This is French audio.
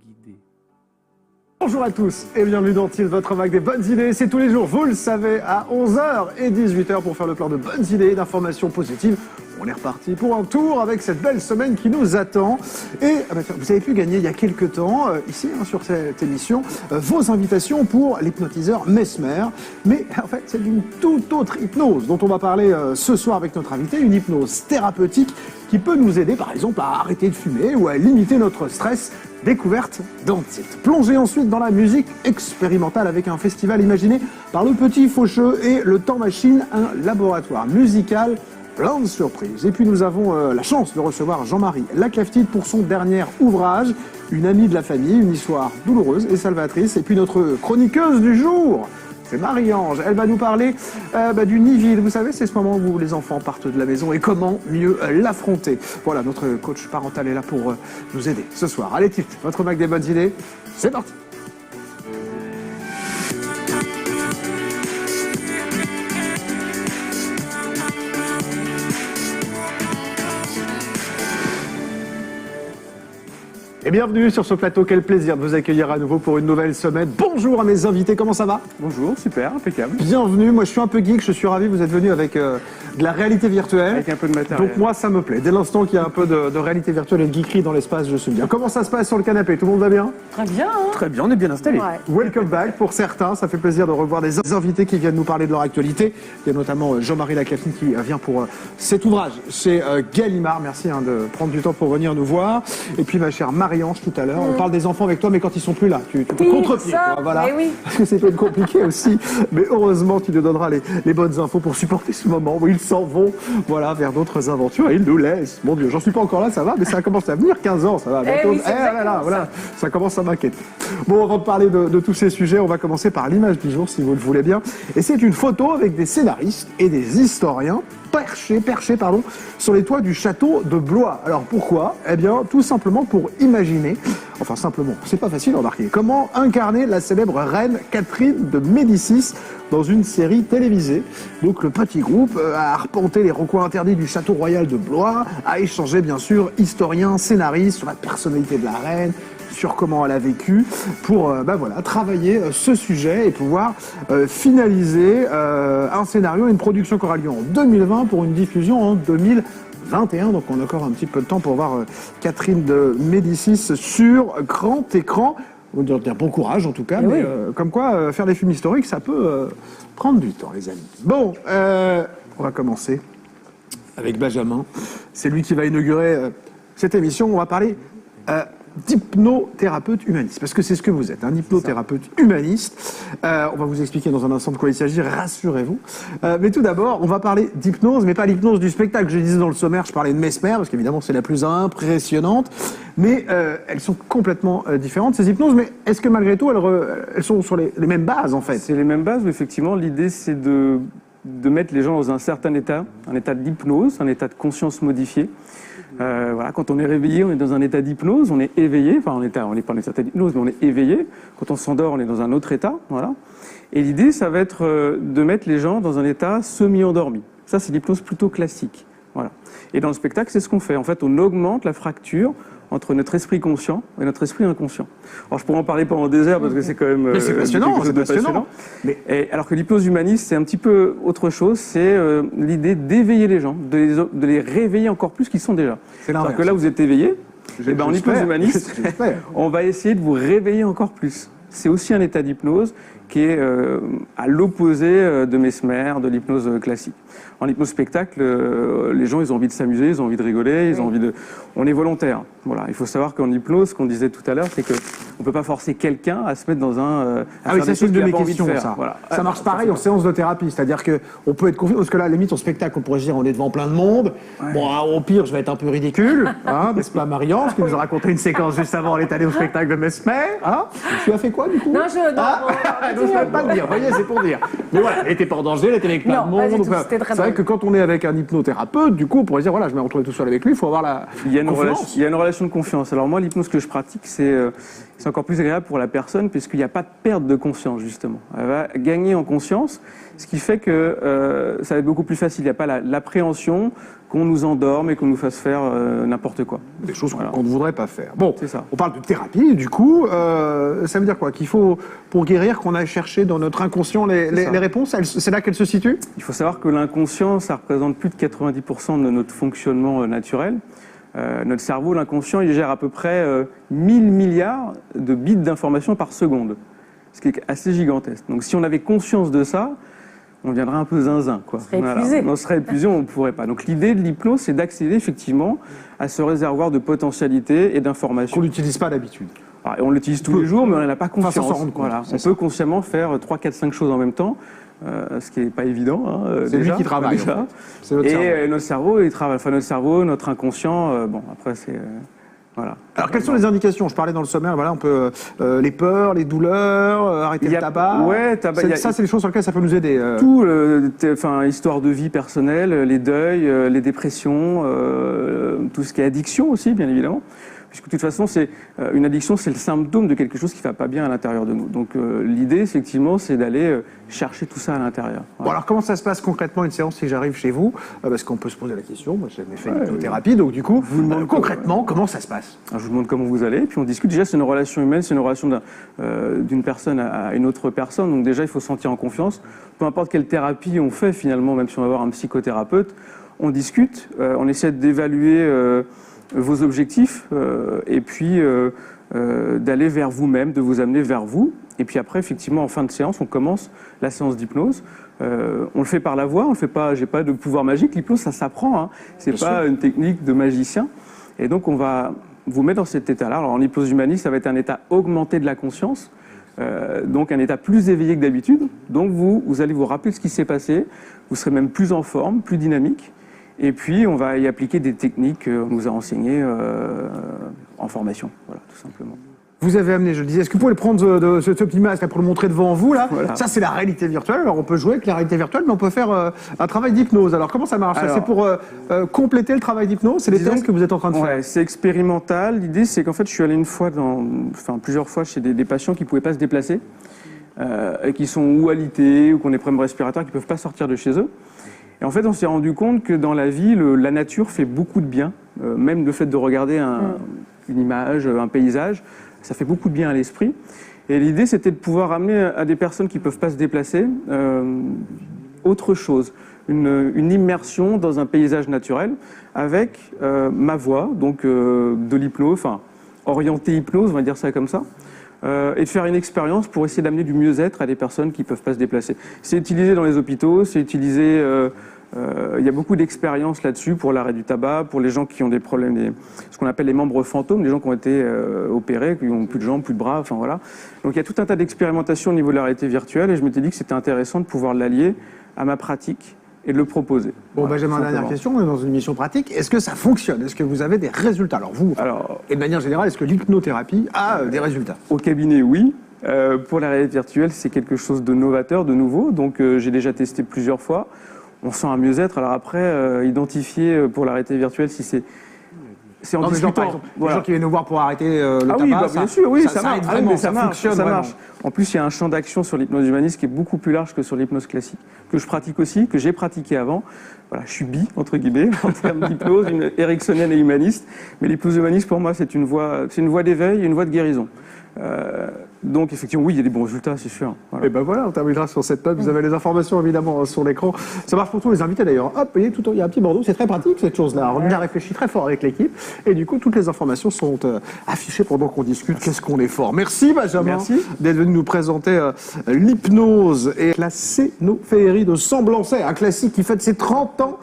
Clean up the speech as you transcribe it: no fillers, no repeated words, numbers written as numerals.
guider. Bonjour à tous et bienvenue dans Tilt, votre vague des bonnes idées. C'est tous les jours, vous le savez, à 11h et 18h pour faire le plein de bonnes idées et d'informations positives. On est reparti pour un tour avec cette belle semaine qui nous attend. Et vous avez pu gagner il y a quelques temps, ici, sur cette émission, vos invitations pour l'hypnotiseur Mesmer. Mais en fait, c'est d'une toute autre hypnose dont on va parler ce soir avec notre invité, une hypnose thérapeutique qui peut nous aider, par exemple, à arrêter de fumer ou à limiter notre stress. Découverte dans Tilt. Plongez ensuite dans la musique expérimentale avec un festival imaginé par le Petit Faucheux et le Temps Machine, un laboratoire musical plein de surprises. Et puis nous avons la chance de recevoir Jean-Marie Laclaftide pour son dernier ouvrage, Une amie de la famille, une histoire douloureuse et salvatrice. Et puis notre chroniqueuse du jour, c'est Marie-Ange. Elle va nous parler du nid-vide. Vous savez, c'est ce moment où les enfants partent de la maison et comment mieux l'affronter. Voilà, notre coach parental est là pour nous aider ce soir. Allez, Tilt, votre Mac des bonnes idées, c'est parti. Et bienvenue sur ce plateau, quel plaisir de vous accueillir à nouveau pour une nouvelle semaine. Bonjour à mes invités, comment ça va? Bonjour, super, impeccable. Bienvenue, moi je suis un peu geek, je suis ravi, vous êtes venu avec de la réalité virtuelle. Avec un peu de matériel. Donc moi ça me plaît, dès l'instant qu'il y a un peu de réalité virtuelle et de geekerie dans l'espace, je suis bien. Comment ça se passe sur le canapé? Tout le monde va bien? Très bien, hein? Très bien, on est bien installé. Ouais. Welcome back pour certains, ça fait plaisir de revoir des invités qui viennent nous parler de leur actualité. Il y a notamment Jean-Marie Laclaftide qui vient pour cet ouvrage chez Gallimard. Merci de prendre du temps pour venir nous voir. Et puis ma chère Marie-Ange tout à l'heure, on parle des enfants avec toi mais quand ils sont plus là, tu peux contre-pied. Voilà, oui. parce que c'est peut être compliqué aussi. Mais heureusement tu nous donneras les bonnes infos pour supporter ce moment où ils s'en vont voilà, vers d'autres aventures et ils nous laissent. Mon Dieu, j'en suis pas encore là, ça va, mais ça commence à venir, 15 ans, ça va. Bientôt. Oui, voilà, ça commence à m'inquiéter. Bon, avant de parler de tous ces sujets, on va commencer par l'image du jour, si vous le voulez bien. Et c'est une photo avec des scénaristes et des historiens perchés, sur les toits du château de Blois. Alors pourquoi? Eh bien, tout simplement pour imaginer, enfin simplement, c'est pas facile à remarquer, comment incarner la célèbre reine Catherine de Médicis dans une série télévisée. Donc le petit groupe a arpenté les recoins interdits du château royal de Blois, a échangé bien sûr historiens, scénaristes sur la personnalité de la reine, sur comment elle a vécu, pour travailler ce sujet et pouvoir finaliser un scénario et une production qui aura lieu en 2020 pour une diffusion en 2021. Donc on a encore un petit peu de temps pour voir Catherine de Médicis sur grand écran. On va dire bon courage en tout cas, mais comme quoi faire des films historiques, ça peut prendre du temps, les amis. Bon, on va commencer avec Benjamin. C'est lui qui va inaugurer cette émission. On va parler d'hypnothérapeute humaniste, parce que c'est ce que vous êtes, un hypnothérapeute humaniste. On va vous expliquer dans un instant de quoi il s'agit, rassurez-vous. Mais tout d'abord, on va parler d'hypnose, mais pas l'hypnose du spectacle. Je disais dans le sommaire, je parlais de Mesmer, parce qu'évidemment c'est la plus impressionnante, mais elles sont complètement différentes, ces hypnoses, mais est-ce que malgré tout, elles sont sur les mêmes bases, en fait? C'est les mêmes bases, mais effectivement, l'idée c'est de mettre les gens dans un certain état, un état d'hypnose, un état de conscience modifié. Voilà, quand on est réveillé, on est dans un état d'hypnose, on est éveillé, enfin on n'est pas en état d'hypnose, mais on est éveillé. Quand on s'endort, on est dans un autre état, voilà. Et l'idée, ça va être de mettre les gens dans un état semi-endormi. Ça, c'est l'hypnose plutôt classique, voilà. Et dans le spectacle, c'est ce qu'on fait. En fait, on augmente la fracture entre notre esprit conscient et notre esprit inconscient. Alors je pourrais en parler pendant des heures parce que c'est quand même mais c'est passionnant, c'est passionnant. Et alors que l'hypnose humaniste, c'est un petit peu autre chose, c'est l'idée d'éveiller les gens, de les réveiller encore plus qu'ils sont déjà. C'est l'inverse. Alors que là, vous êtes éveillé, et ben en hypnose humaniste, on va essayer de vous réveiller encore plus. C'est aussi un état d'hypnose qui est à l'opposé de Mesmer, de l'hypnose classique. En hypnose spectacle, les gens, ils ont envie de s'amuser, ils ont envie de rigoler, ils ont envie de... On est volontaire. Voilà. Il faut savoir qu'en hypnose, ce qu'on disait tout à l'heure, c'est qu'on ne peut pas forcer quelqu'un à se mettre dans un... oui, c'est une de mes questions, ça. Voilà. Ça marche pareil en séance de thérapie, c'est-à-dire qu'on peut être confiant, parce que là, à la limite, en spectacle, on pourrait se dire, on est devant plein de monde. Ouais. Bon, au pire, je vais être un peu ridicule, hein, n'est-ce pas, Marie-Ange, qui nous a raconté une séquence juste avant, elle est allée au spectacle de Mesmer. Hein. Tu as fait quoi, du coup? Non, je... n'ose pas le dire, vous voyez, c'est pour dire. Mais voilà, elle n'était pas en danger, elle était avec plein de monde. C'est vrai que quand on est avec un hypnothérapeute, du coup, on pourrait dire, voilà, je vais me retrouver tout seul avec lui, il faut avoir la confiance. Il y a une relation de confiance. Alors moi, l'hypnose que je pratique, c'est encore plus agréable pour la personne, puisqu'il n'y a pas de perte de conscience, justement. Elle va gagner en conscience, Ce qui fait que ça va être beaucoup plus facile. Il n'y a pas l'appréhension qu'on nous endorme et qu'on nous fasse faire n'importe quoi. Des choses qu'on ne voudrait pas faire. Bon, c'est ça. On parle de thérapie, du coup, ça veut dire quoi? Qu'il faut, pour guérir, qu'on aille chercher dans notre inconscient les réponses? C'est là qu'elles se situent? Il faut savoir que l'inconscient, ça représente plus de 90% de notre fonctionnement naturel. Notre cerveau, l'inconscient, il gère à peu près 1000 milliards de bits d'informations par seconde, ce qui est assez gigantesque. Donc si on avait conscience de ça, on deviendrait un peu zinzin, quoi. On serait épuisé, on ne pourrait pas. Donc l'idée de l'hypnose, c'est d'accéder effectivement à ce réservoir de potentialité et d'informations. Qu'on n'utilise pas d'habitude. On l'utilise tous les jours, mais on n'en a pas conscience. Enfin, sans s'en rendre compte, on peut consciemment faire 3, 4, 5 choses en même temps, ce qui n'est pas évident. C'est lui qui travaille. Déjà. C'est notre cerveau. Et notre cerveau, il travaille. Enfin, notre cerveau, notre inconscient, bon, après, c'est... Voilà. Alors, quelles sont les indications? Je parlais dans le sommaire, voilà, on peut les peurs, les douleurs, arrêter le tabac. Ouais, tabac. Ça, c'est les choses sur lesquelles ça peut nous aider. Tout, histoire de vie personnelle, les deuils, les dépressions, tout ce qui est addiction aussi, bien évidemment. Puisque de toute façon, une addiction, c'est le symptôme de quelque chose qui ne va pas bien à l'intérieur de nous. Donc l'idée, effectivement, c'est d'aller chercher tout ça à l'intérieur. Voilà. Bon, alors comment ça se passe concrètement une séance si j'arrive chez vous? Parce qu'on peut se poser la question, moi j'ai jamais fait d'hypnothérapie, donc du coup, concrètement, comment ça se passe? Alors, je vous demande comment vous allez, puis on discute. Déjà, c'est une relation humaine, c'est une relation d'une personne à une autre personne, donc déjà, il faut se sentir en confiance. Peu importe quelle thérapie on fait, finalement, même si on va voir un psychothérapeute, on discute, on essaie d'évaluer vos objectifs et puis d'aller vers vous-même, de vous amener vers vous. Et puis après, effectivement, en fin de séance, on commence la séance d'hypnose. On le fait par la voix, on le fait pas. J'ai pas de pouvoir magique. L'hypnose, ça s'apprend. Hein. C'est pas une technique de magicien. Et donc, on va vous mettre dans cet état-là. Alors, en hypnose humaniste, ça va être un état augmenté de la conscience. Donc un état plus éveillé que d'habitude. Donc vous allez vous rappeler de ce qui s'est passé. Vous serez même plus en forme, plus dynamique. Et puis, on va y appliquer des techniques qu'on nous a enseignées en formation, voilà, tout simplement. Vous avez amené, je le disais, est-ce que vous pouvez prendre ce petit masque là, pour le montrer devant vous là? Voilà. Ça, c'est la réalité virtuelle. Alors, on peut jouer avec la réalité virtuelle, mais on peut faire un travail d'hypnose. Alors, comment ça marche? C'est pour compléter le travail d'hypnose? C'est les tests que vous êtes en train de faire? C'est expérimental. L'idée, c'est qu'en fait, je suis allé plusieurs fois chez des patients qui ne pouvaient pas se déplacer, et qui sont ou alités, ou qui ont des problèmes respiratoires, qui ne peuvent pas sortir de chez eux. Et en fait, on s'est rendu compte que dans la vie, la nature fait beaucoup de bien. Même le fait de regarder une image, un paysage, ça fait beaucoup de bien à l'esprit. Et l'idée, c'était de pouvoir amener à des personnes qui ne peuvent pas se déplacer autre chose. Une immersion dans un paysage naturel avec ma voix, donc de l'hypnose, enfin orientée hypnose, on va dire ça comme ça. Et de faire une expérience pour essayer d'amener du mieux-être à des personnes qui ne peuvent pas se déplacer. C'est utilisé dans les hôpitaux, c'est utilisé... il y a beaucoup d'expériences là-dessus pour l'arrêt du tabac, pour les gens qui ont des problèmes, ce qu'on appelle les membres fantômes, les gens qui ont été opérés, qui n'ont plus de jambes, plus de bras, enfin voilà. Donc il y a tout un tas d'expérimentations au niveau de la réalité virtuelle et je m'étais dit que c'était intéressant de pouvoir l'allier à ma pratique et de le proposer. Bon, voilà, Benjamin, dernière question, on est dans une mission pratique. Est-ce que ça fonctionne? Est-ce que vous avez des résultats? Alors vous, et de manière générale, est-ce que l'hypnothérapie a des résultats? Au cabinet, oui. Pour la réalité virtuelle, c'est quelque chose de novateur, de nouveau. Donc j'ai déjà testé plusieurs fois. On sent un mieux-être. Alors après, identifier pour la réalité virtuelle si c'est en discutant. Par exemple, les gens qui viennent nous voir pour arrêter le tabac, oui, bien sûr, oui, ça marche. Ça marche. En plus, il y a un champ d'action sur l'hypnose humaniste qui est beaucoup plus large que sur l'hypnose classique, que je pratique aussi, que j'ai pratiqué avant. Voilà, je suis entre guillemets, en termes d'hypnose, une ericksonienne et humaniste. Mais l'hypnose humaniste, pour moi, c'est une voie d'éveil et une voie de guérison. Donc effectivement, oui, il y a des bons résultats, c'est sûr. Voilà. Et ben voilà, on terminera sur cette note. Vous avez les informations évidemment sur l'écran. Ça marche pour tous les invités d'ailleurs. Hop, voyez, il y a un petit bandeau, c'est très pratique cette chose-là. On y a réfléchi très fort avec l'équipe. Et du coup, toutes les informations sont affichées pendant qu'on discute. Qu'est-ce qu'on est fort. Merci Benjamin d'être venu nous présenter l'hypnose et la scénophérie de Semblançay, un classique qui fête ses 30 ans.